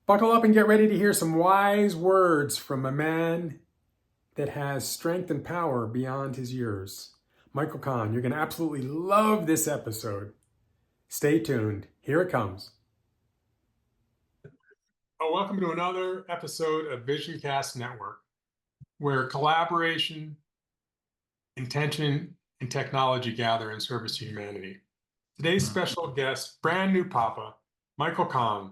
Buckle up and get ready to hear some wise words from a man that has strength and power beyond his years. Michael Kahn, you're going to absolutely love this episode. Stay tuned. Here it comes. Welcome to another episode of VisionCast Network, where collaboration, intention, and technology gather in service to humanity. Today's special guest, brand new Papa, Michael Kahn.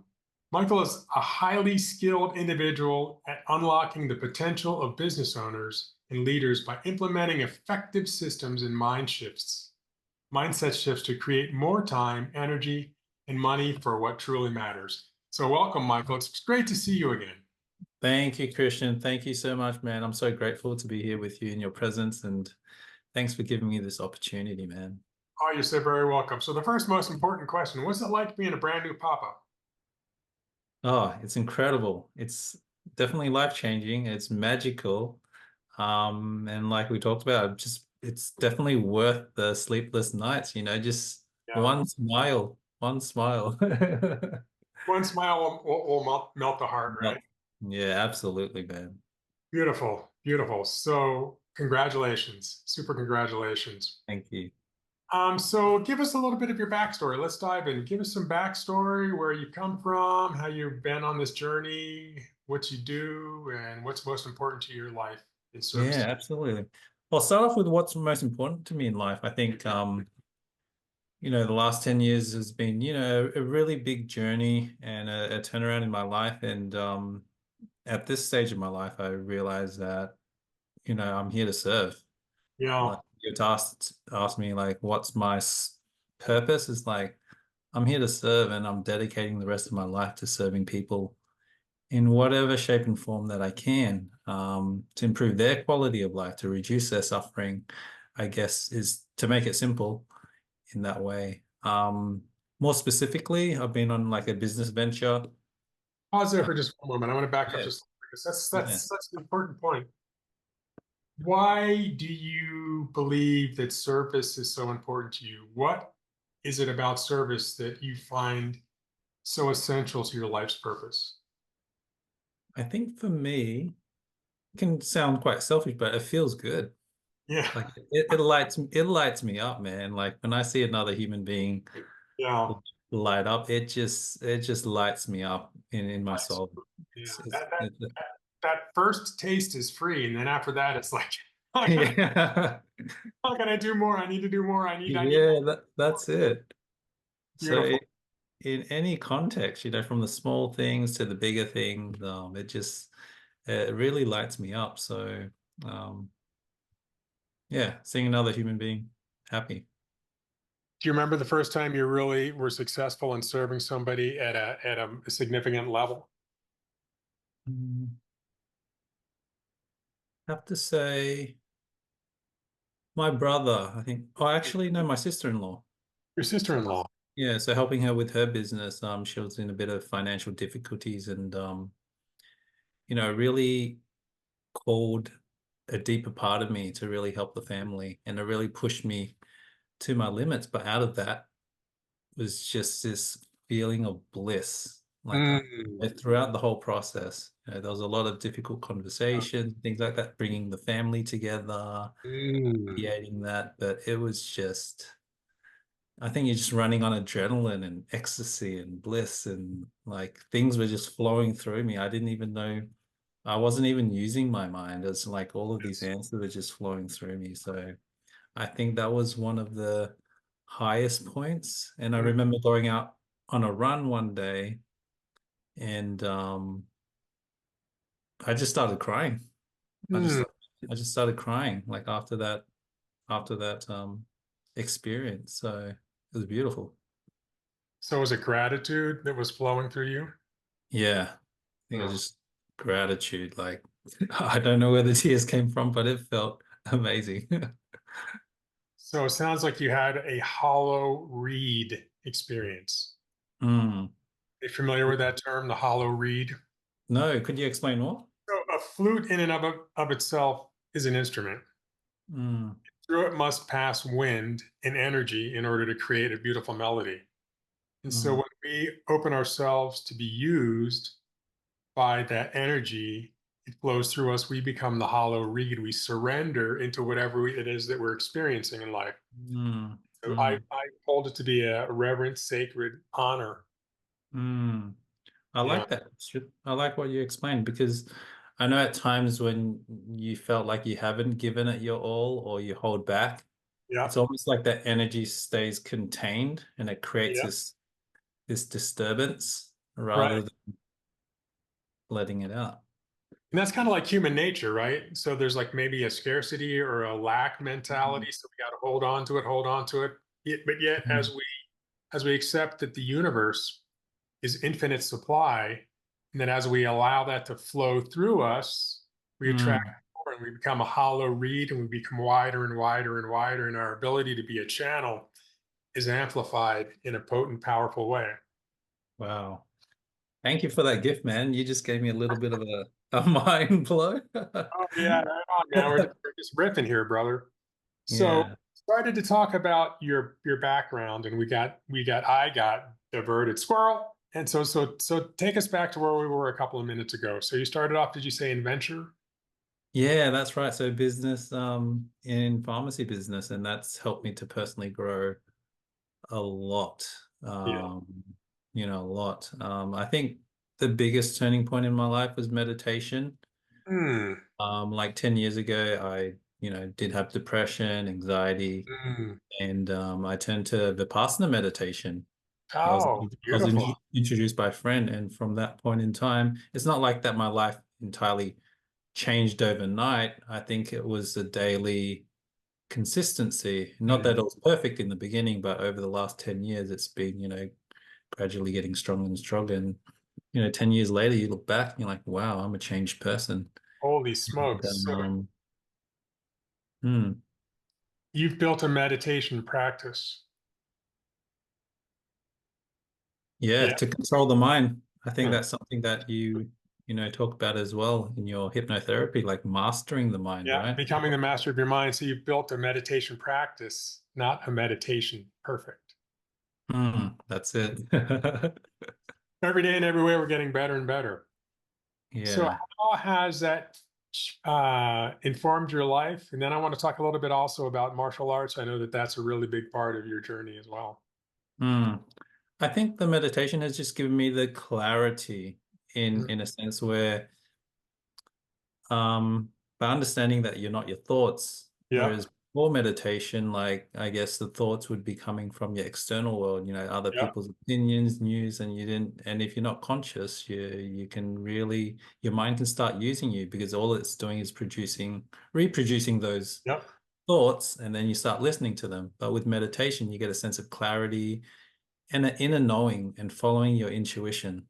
Michael is a highly skilled individual at unlocking the potential of business owners and leaders by implementing effective systems and mindset shifts to create more time, energy, and money for what truly matters. So welcome, Michael. It's great to see you again. Thank you, Christian. Thank you so much, man. I'm so grateful to be here with you in your presence, and thanks for giving me this opportunity, man. Oh, you're so very welcome. So the first most important question, what's it like being a brand new Papa? Oh, it's incredible. It's definitely life-changing. It's magical. And like we talked about, it's definitely worth the sleepless nights, just Yeah. one smile, one smile. One smile will melt the heart, right? Yeah, absolutely, man. Beautiful, beautiful. So congratulations, super congratulations. Thank you. So give us a little bit of your backstory. Let's dive in. Give us some backstory, where you come from, how you've been on this journey, what you do, and what's most important to your life in service. Yeah, absolutely. I'll start off with what's most important to me in life. I think, the last 10 years has been, a really big journey and a turnaround in my life. And at this stage of my life, I realized that, I'm here to serve. Yeah. Like you asked me, like, what's my purpose? Is like, I'm here to serve, and I'm dedicating the rest of my life to serving people in whatever shape and form that I can, to improve their quality of life, to reduce their suffering, I guess, is to make it simple in that way. More specifically, I've been on like a business venture. Pause there for just one moment. I want to back up Yeah, just because that's yeah. that's such an important point. Why do you believe that service is so important to you? What is it about service that you find so essential to your life's purpose? I think for me, it can sound quite selfish, but it feels good. Yeah, Like it lights me up, man. Like when I see another human being yeah. light up, it just lights me up in my Right. soul. Yeah, It's, it's, that that it's that that first taste is free, and then after that, it's like, yeah. how can I do more? I need to do more. I need Yeah, more. that's it. So Beautiful. in any context, from the small things to the bigger things, it really lights me up. So um, yeah, seeing another human being happy. Do you remember the first time you really were successful in serving somebody at a significant level? Mm, have to say, my brother, I think. Oh, actually, no, my sister-in-law. Your sister-in-law. Yeah, so helping her with her business. She was in a bit of financial difficulties, and really called a deeper part of me to really help the family, and it really pushed me to my limits. But out of that was just this feeling of bliss. Like Mm, throughout the whole process, there was a lot of difficult conversations, things like that, bringing the family together, mm. creating that. But it was just, I think you're just running on adrenaline and ecstasy and bliss, and like things were just flowing through me. I didn't even know, I wasn't even using my mind. It's like all of these answers were just flowing through me. So I think that was one of the highest points. And I Mm. remember going out on a run one day, and I just started crying. I just Mm. I just started crying like after that experience. So it was beautiful. So was it gratitude that was flowing through you? Yeah. I think it was Oh. just gratitude. Like I don't know where the tears came from, but it felt amazing. So it sounds like you had a hollow reed experience. Mm. Are you familiar with that term, the hollow reed? No, could you explain more? So a flute in and of itself is an instrument. Mm. Through it must pass wind and energy in order to create a beautiful melody. And so Mm. when we open ourselves to be used, by that energy, it flows through us. We become the hollow reed. We surrender into whatever it is that we're experiencing in life. Mm, So I, mm, I hold it to be a reverent, sacred honor. mm. I Yeah. like that. I like what you explained because I know at times when you felt like you haven't given it your all or you hold back, Yeah. it's almost like that energy stays contained and it creates Yeah. this disturbance Right. rather than letting it out. And that's kind of like human nature, right? So there's like maybe a scarcity or a lack Mm, mentality. So we got to hold on to it. But yet, mm, as we accept that the universe is infinite supply, and that as we allow that to flow through us, we attract mm. more, and we become a hollow reed, and we become wider and wider and wider, and our ability to be a channel is amplified in a potent, powerful way. Wow. Thank you for that gift, man. You just gave me a little bit of a mind blow. Oh yeah, right on, man. We're just riffing here, brother. So Yeah. started to talk about your background, and I got diverted squirrel. And so take us back to where we were a couple of minutes ago. So you started off, did you say in venture? Yeah, that's right. So business in pharmacy business, and that's helped me to personally grow a lot. Yeah. A lot. I think the biggest turning point in my life was meditation. Hmm. Like 10 years ago, did have depression, anxiety, Mm. and I turned to Vipassana meditation. Oh, I was beautiful. introduced by a friend, and from that point in time, it's not like that my life entirely changed overnight. I think it was a daily consistency. Not Mm. that it was perfect in the beginning, but over the last 10 years, it's been, gradually getting stronger and stronger. And, 10 years later, you look back and you're like, wow, I'm a changed person. Holy And, smokes. So hmm, you've built a meditation practice. yeah, Yeah. to control the mind. I think Hmm. that's something that talk about as well in your hypnotherapy, like mastering the mind, Yeah. right? Becoming the master of your mind. So you've built a meditation practice, not a meditation perfect. That's it. Every day and every way, we're getting better and better. So Yeah. how has that informed your life? And then I want to talk a little bit also about martial arts. I know that that's a really big part of your journey as well. Mm. I think the meditation has just given me the clarity Mm. in a sense where by understanding that you're not your thoughts, Yeah. whereas before meditation, like I guess the thoughts would be coming from your external world, other Yeah. people's opinions, news, and you didn't, and if you're not conscious, you can really your mind can start using you because all it's doing is reproducing those Yep. thoughts, and then you start listening to them. But with meditation, you get a sense of clarity and an inner knowing and following your intuition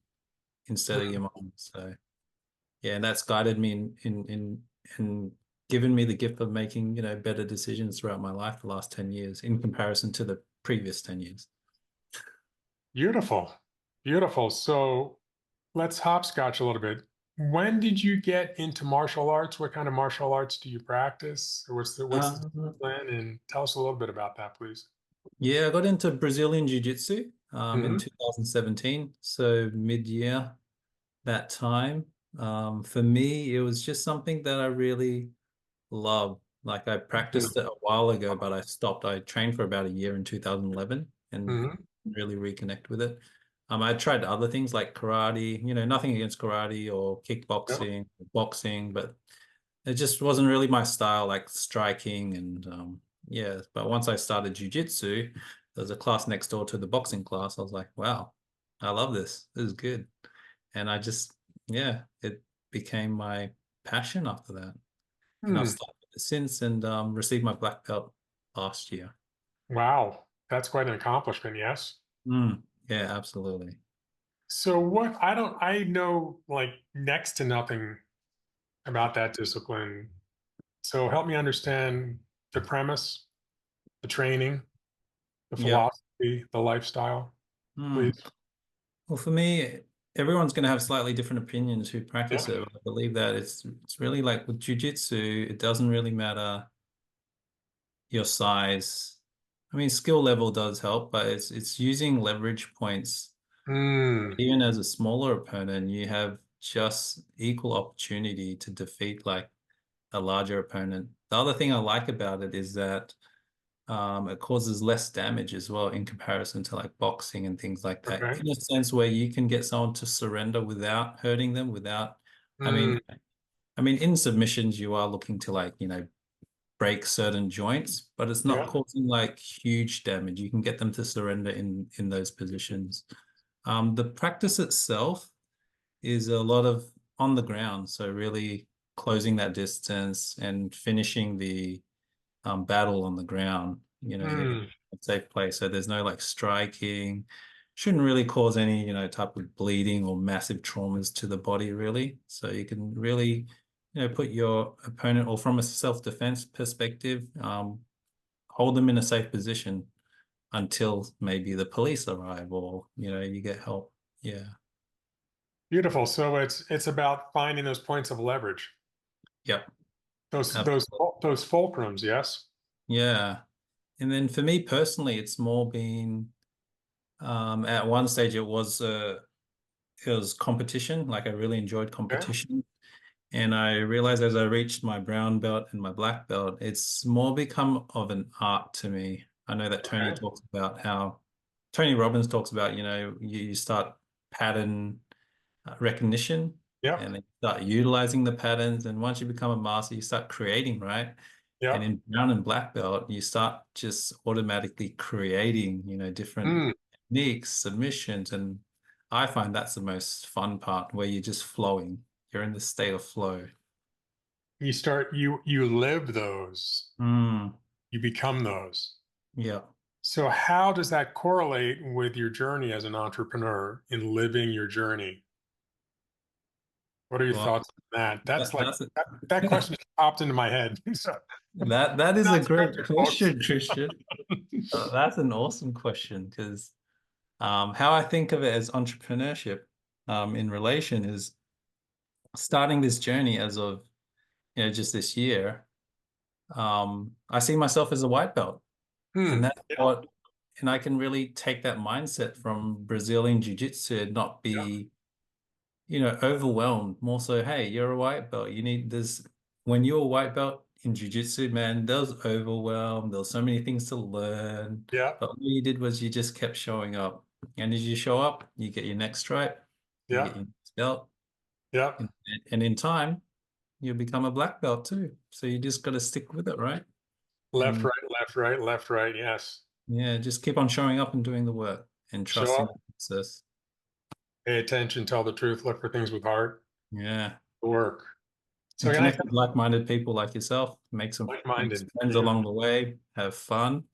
instead of your mind. So yeah, and that's guided me in given me the gift of making, better decisions throughout my life the last 10 years in comparison to the previous 10 years. Beautiful. Beautiful. So let's hopscotch a little bit. When did you get into martial arts? What kind of martial arts do you practice? Or what's the Um, discipline? And tell us a little bit about that, please. yeah, I got into Brazilian Jiu-Jitsu in Hmm. 2017, so mid-year that time. For me, it was just something that I really love. Like I practiced it a while ago, but I stopped. I trained for about a year in 2011 and Hmm. really reconnect with it. I tried other things like karate, nothing against karate or Yep. kickboxing, boxing, but it just wasn't really my style, like striking and yeah. But once I started jujitsu, there was a class next door to the boxing class. I was like, wow, I love this. This is good. And I just, yeah, it became my passion after that and I've Hmm. stuck with it since and received my black belt last year. Wow. That's quite an accomplishment, yes. Yeah, absolutely. So I know like next to nothing about that discipline. So help me understand the premise, the training, the Yep. philosophy, the lifestyle, please. Mm. Well, for me, everyone's going to have slightly different opinions who Yeah. practice it. I believe that it's really like with jujitsu, it doesn't really matter your size. I mean, skill level does help, but it's using leverage points. Mm. Even as a smaller opponent, you have just equal opportunity to defeat like a larger opponent. The other thing I like about it is that it causes less damage as well in comparison to like boxing and things like that. Okay. In a sense where you can get someone to surrender without hurting them, without, I Mm, mean, I mean, in submissions you are looking to like, break certain joints, but it's not yeah. causing like huge damage. You can get them to surrender in those positions. The practice itself is a lot of on the ground, so really closing that distance and finishing the battle on the ground, in Mm. a safe place. So there's no like striking, shouldn't really cause any, type of bleeding or massive traumas to the body, really. So you can really, put your opponent, or from a self-defense perspective, hold them in a safe position until maybe the police arrive or, you get help. Yeah. Beautiful. So it's about finding those points of leverage. Yep. Those those Absolutely. those fulcrums, yes. Yeah. And then for me personally, it's more been at one stage it was competition. Like I really enjoyed Okay. competition. And I realized as I reached my brown belt and my black belt, it's more become of an art to me. I know that Okay. Tony Robbins talks about, you start pattern recognition Yep. and then start utilizing the patterns. And once you become a master, you start creating, right? And Yep. in brown and black belt, you start just automatically creating, different Mm. techniques, submissions. And I find that's the most fun part where you're just flowing. You're in the state of flow. You live those. Mm, You become those. yeah. So how does that correlate with your journey as an entrepreneur in living your journey? What are your Well, thoughts on that? That's like that's it. that question just popped into my head. So, That is a not great scripted, folks. question, Christian. That's an awesome question because how I think of it as entrepreneurship in relation is starting this journey as of just this year. I see myself as a white belt, and Hmm. that's Yeah. what, and I can really take that mindset from Brazilian Jiu-Jitsu and not Yeah. be, overwhelmed. More so, hey, you're a white belt. You need this. When you're a white belt in Jiu-Jitsu, man, there was overwhelmed. There was so many things to learn, Yeah. but all you did was you just kept showing up. And as you show up, you get your next stripe, you Yeah. get your next belt, Yeah. and in time, you'll become a black belt too. So you just got to stick with it, right? Left, And right, left, right, left, right. Yes. yeah, just keep on showing up and doing the work and Show trusting up, the process. pay attention, tell the truth, look for things with heart, Yeah. work. So And can I connect with like-minded people like yourself, make some like-minded? friends Yeah. along the way, have fun,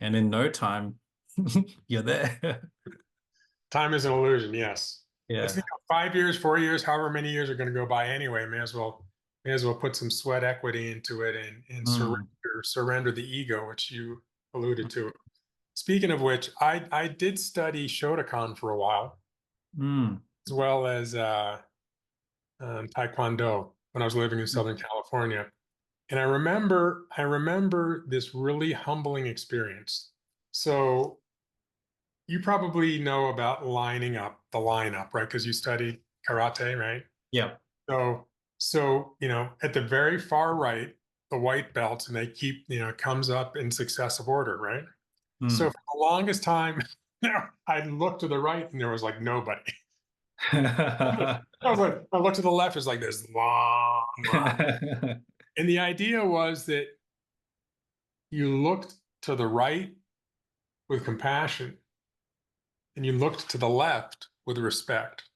and in no time, you're there. Time is an illusion. Yes. It's Yeah. 5 years, 4 years, however many years are going to go by anyway. May as well put some sweat equity into it and Mm. surrender the ego, which you alluded to. Speaking of which, I did study Shotokan for a while, Mm. as well as Taekwondo when I was living in Mm. Southern California. And I remember this really humbling experience. So you probably know about lining up, the lineup, right? Because you studied karate, right? Yeah. So at the very far right, the white belts, and they keep, it comes up in successive order, right? So Mm. for the longest time, I looked to the right and there was like nobody. I looked to the left, it's like this long line. And the idea was that you looked to the right with compassion and you looked to the left with respect.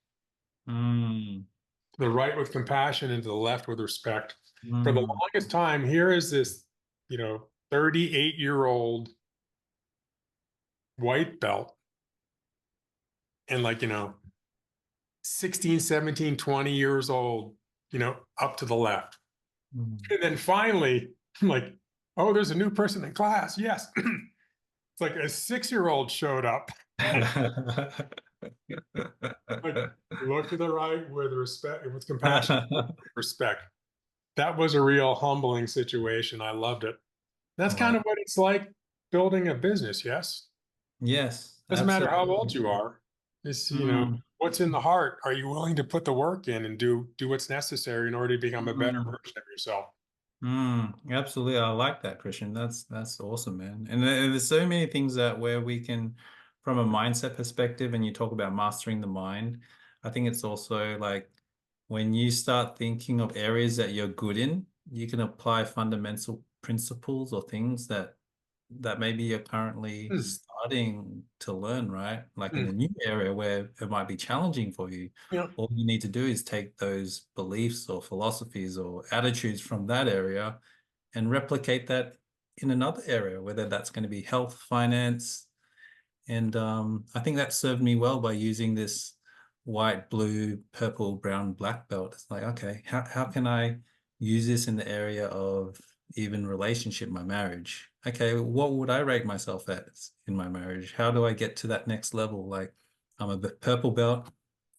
Mm. To the right with compassion and to the left with respect. For the Mm. longest time, here is this, 38-year-old white belt and 16, 17, 20 years old, up to the left. Mm. And then finally, I'm like, oh, there's a new person in class. Yes. It's like a 6-year-old showed up. Like, look to the right with respect, with compassion, respect. That was a real humbling situation. I loved it. That's kind Wow. of what it's like building a business. Yes. Yes, Doesn't matter how absolutely. old you are. It's, Mm. what's in the heart? Are you willing to put the work in and do what's necessary in order to become a better Mm. version of yourself? Absolutely. I like that, Christian. That's awesome, man. And there's so many things that where we can, from a mindset perspective, and you talk about mastering the mind, I think it's also like when you start thinking of areas that you're good in, you can apply fundamental principles or things that maybe you're currently Hmm, starting to learn, right? Like in hmm. a new area where it might be challenging for you. Yeah, All you need to do is take those beliefs or philosophies or attitudes from that area and replicate that in another area, whether that's going to be health, finance. And I think that served me well by using this white, blue, purple, brown, black belt. It's like, okay, how can I use this in the area of even relationship, my marriage? Okay, what would I rate myself at in my marriage? How do I get to that next level? Like, I'm a purple belt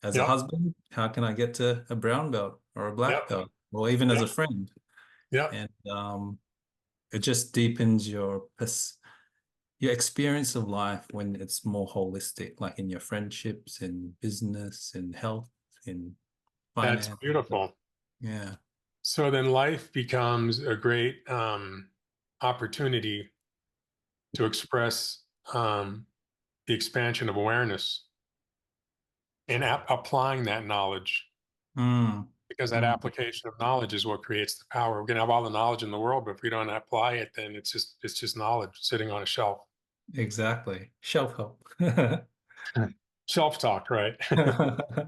as a yeah, husband. How can I get to a brown belt or a yeah, black belt, or even as yeah, a friend? yeah. And it just deepens your experience of life when it's more holistic, like in your friendships, in business, in health, in That's finance. beautiful. Yeah. So then life becomes a great opportunity to express the expansion of awareness and applying that knowledge, Mm, because that mm, application of knowledge is what creates the power. We can have all the knowledge in the world, but if we don't apply it, then it's just knowledge sitting on a shelf. exactly. Shelf help. Shelf talk, right?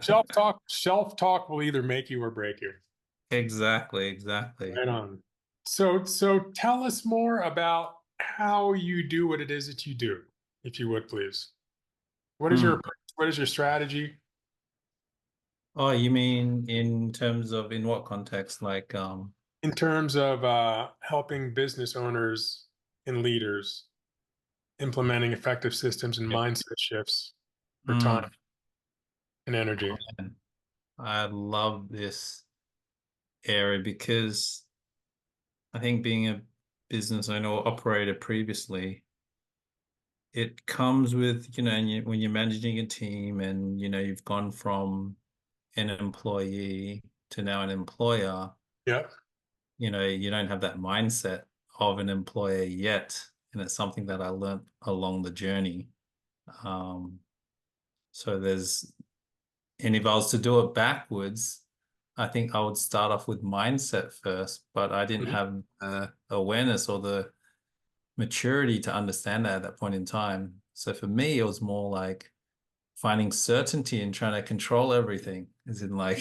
Shelf talk will either make you or break you. Exactly, exactly. Right on. So tell us more about how you do what it is that you do, if you would please. What is your Mm. approach? What is your strategy Oh, you mean in terms of in what context? Like, in terms of helping business owners and leaders implementing effective systems and yep. mindset shifts for time Mm. and energy? Man, I love this area because I think being a business owner or operator previously, it comes with, and when you're managing a team and, you've gone from an employee to now an employer, Yeah. you don't have that mindset of an employer yet. And it's something that I learned along the journey. Um, so and if I was to do it backwards, I think I would start off with mindset first, but I didn't Mhm. have awareness or the maturity to understand that at that point in time. So for me, it was more like finding certainty and trying to control everything, as in like,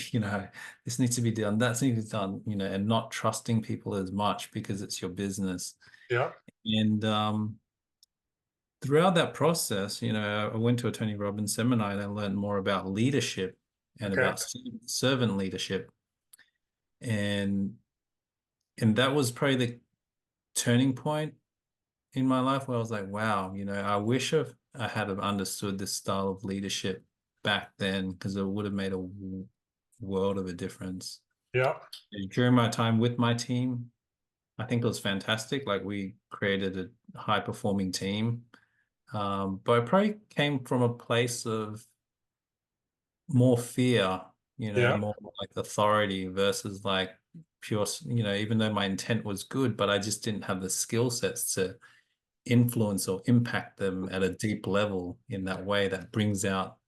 this needs to be done, that needs to be done, and not trusting people as much because it's your business. Yeah. And throughout that process, I went to a Tony Robbins seminar and I learned more about leadership and Okay. about servant leadership. And that was probably the turning point in my life where I was like, wow, I wish I had have understood this style of leadership back then because it would have made a world of a difference. Yeah. During my time with my team, I think it was fantastic. Like we created a high performing team. But it probably came from a place of more fear, Yeah. more like authority versus like pure, even though my intent was good, but I just didn't have the skill sets to influence or impact them at a deep level in that way that brings out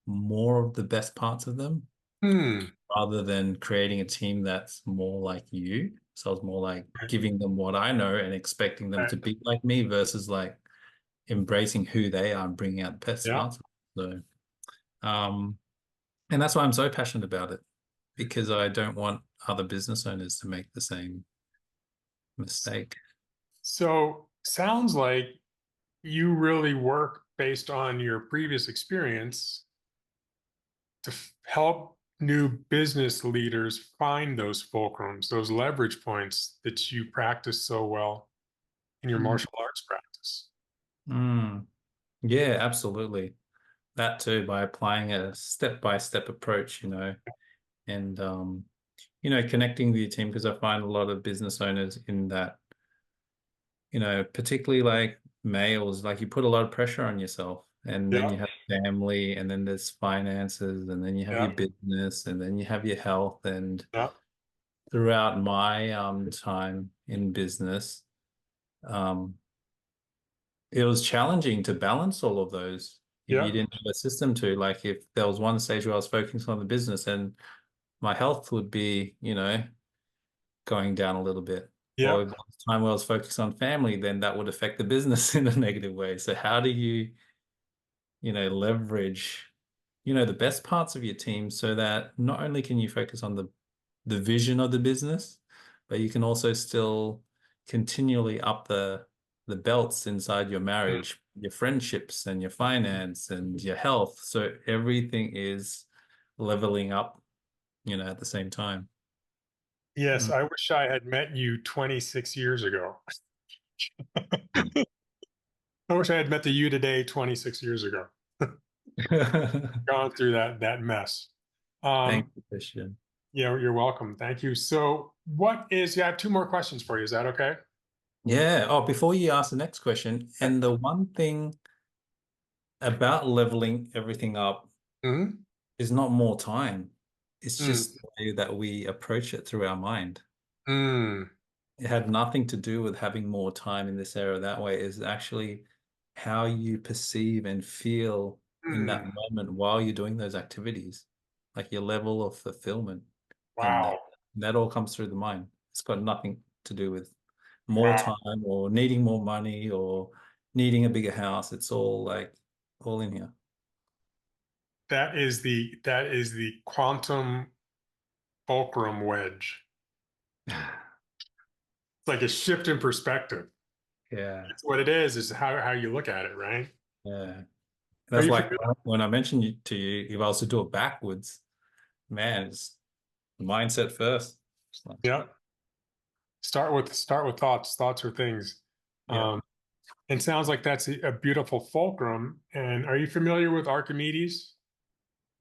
more of the best parts of them Hmm. rather than creating a team that's more like you. So I was more like giving them what I know and expecting them Right. to be like me versus like embracing who they are and bringing out the best Yeah. parts. So, um, and that's why I'm so passionate about it because I don't want other business owners to make the same mistake. So sounds like you really work based on your previous experience to help new business leaders find those fulcrums, those leverage points that you practice so well in your Mm. martial arts practice. Mm. Yeah, absolutely. That too, by applying a step-by-step approach, and connecting with your team because I find a lot of business owners in that, particularly like males, like you put a lot of pressure on yourself and then Yeah. you have family, and then there's finances, and then you have Yeah. your business, and then you have your health. And Yeah. throughout my time in business, um, it was challenging to balance all of those if you Yeah. didn't have a system to. Like, if there was one stage where I was focusing on the business and my health would be, going down a little bit. Or Yeah. if there was time where I was focused on family, then that would affect the business in a negative way. So how do you, leverage, the best parts of your team so that not only can you focus on the vision of the business, but you can also still continually up the belts inside your Mm. marriage, your friendships and your finance and your health. So everything is leveling up, at the same time. Yes, Mm. I wish I had met you 26 years ago. I wish I had met the you today 26 years ago. Gone through that mess. Thank Um, you, Christian. yeah, you're welcome. Thank you. So, yeah, I have two more questions for you. Is that okay? Yeah. Oh, before you ask the next question, and the one thing about leveling everything up Mm-hmm. is not more time. It's Mm, just the way that we approach it through our mind. mm, It had nothing to do with having more time in this era that way. Is actually how you perceive and feel in that mm. moment while you're doing those activities, like your level of fulfillment in that. Wow. That all comes through the mind. It's got nothing to do with more Wow. time or needing more money or needing a bigger house. It's all like all in here. That is the quantum fulcrum wedge. It's like a shift in perspective. Yeah. It's what it is how you look at it, right? Yeah. Are That's you like familiar? when I mentioned to you, if I was to do it backwards, man, it's mindset first. It's like, Yeah. Start with thoughts. Thoughts are things. yeah. Um, and sounds like that's a beautiful fulcrum. And are you familiar with Archimedes?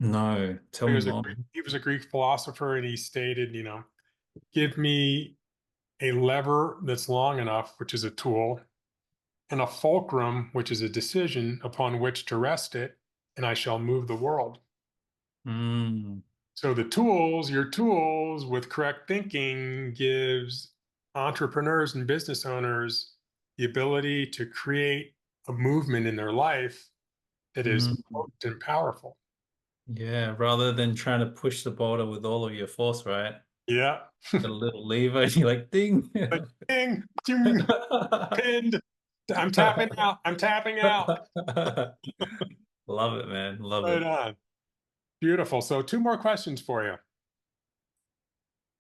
No, tell He me was a more. Greek, he was a Greek philosopher, and he stated, give me a lever that's long enough, which is a tool, and a fulcrum, which is a decision upon which to rest it, and I shall move the world. Mm, So your tools with correct thinking gives entrepreneurs and business owners the ability to create a movement in their life that is mm. potent and powerful. Yeah, rather than trying to push the boulder with all of your force, right? Yeah. Got a little lever and you're like, ding. Like, ding, ding, pinned. I'm tapping out. I'm tapping out. Love it, man. Love Right it. on. Beautiful. So, two more questions for you.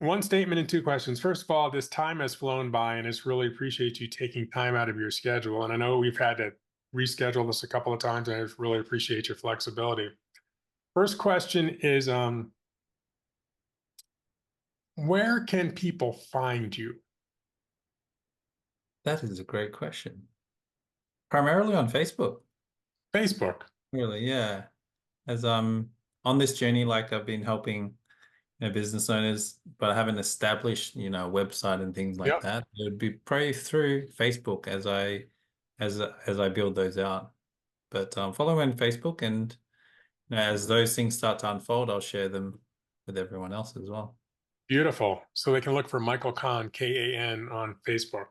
One statement and two questions. First of all, this time has flown by, and it's really appreciate you taking time out of your schedule. And I know we've had to reschedule this a couple of times, and I really appreciate your flexibility. First question is, where can people find you? That is a great question. Primarily on Facebook, Facebook. really, yeah. As I'm on this journey, like I've been helping, business owners, but I haven't established, a website and things like Yep. that. It would be probably through Facebook as I build those out. But follow me on Facebook, and as those things start to unfold, I'll share them with everyone else as well. Beautiful. So they can look for Michael Kahn, Kan, on Facebook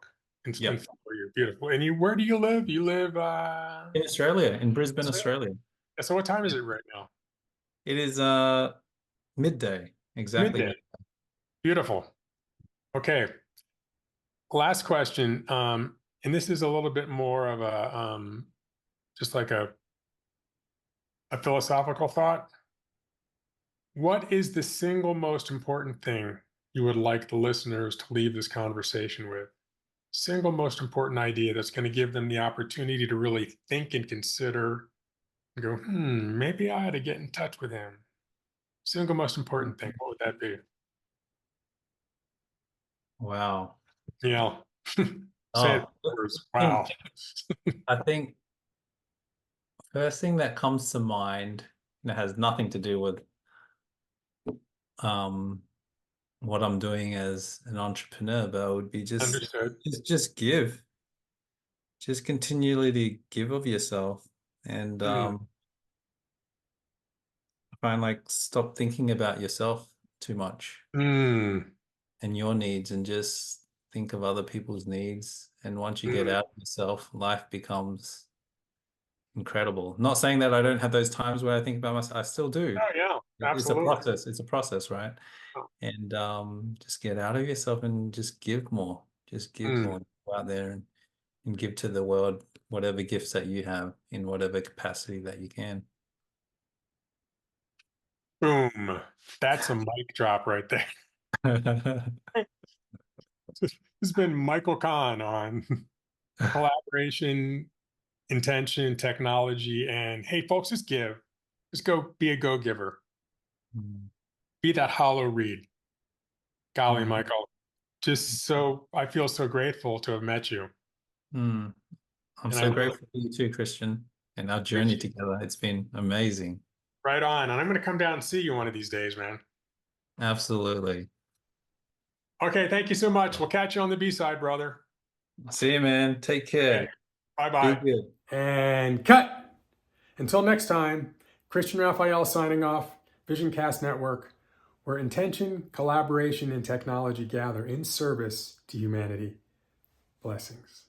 and Yep. follow you. Beautiful. And where do you live? You live In Australia, in Brisbane, Australia? Australia. So what time is it right now? It is midday, exactly Midday. midday. Beautiful. Okay. Last question. And this is a little bit more of a just like a philosophical thought. What is the single most important thing you would like the listeners to leave this conversation with? Single most important idea that's going to give them the opportunity to really think and consider and go, maybe I ought to get in touch with him. Single most important thing. What would that be? Wow. Yeah. Say it Oh, words. Wow. I think first thing that comes to mind, has nothing to do with um what I'm doing as an entrepreneur, but it would be just Understood. just give. Just continually to give of yourself. And Mm, try and like stop thinking about yourself too much Mm, and your needs and just think of other people's needs. And once you get mm. out of yourself, life becomes incredible. Not saying that I don't have those times where I think about myself. I still do. Oh, yeah, It's a absolutely. process. It's a process, right? Oh, And just get out of yourself and just give more. Just give mm. more. Go out there and give to the world whatever gifts that you have in whatever capacity that you can. Boom. That's a mic drop right there. This has been Michael Kahn on collaboration, intention, technology, and hey, folks, just give. Just go be a go-giver. Mm, Be that hollow reed. Golly, mm, Michael, just so I feel so grateful to have met you. mm. I'm And I so really grateful for you too, Christian, and our journey appreciate it. together. It's been amazing. Right on. And I'm going to come down and see you one of these days, man. Absolutely. Okay, thank you so much. We'll catch you on the B side, brother. See you, man. Take Okay, care. bye Be bye. good. And cut. Until next time, Christian Raphael signing off, VisionCast Network, where intention, collaboration, and technology gather in service to humanity. Blessings.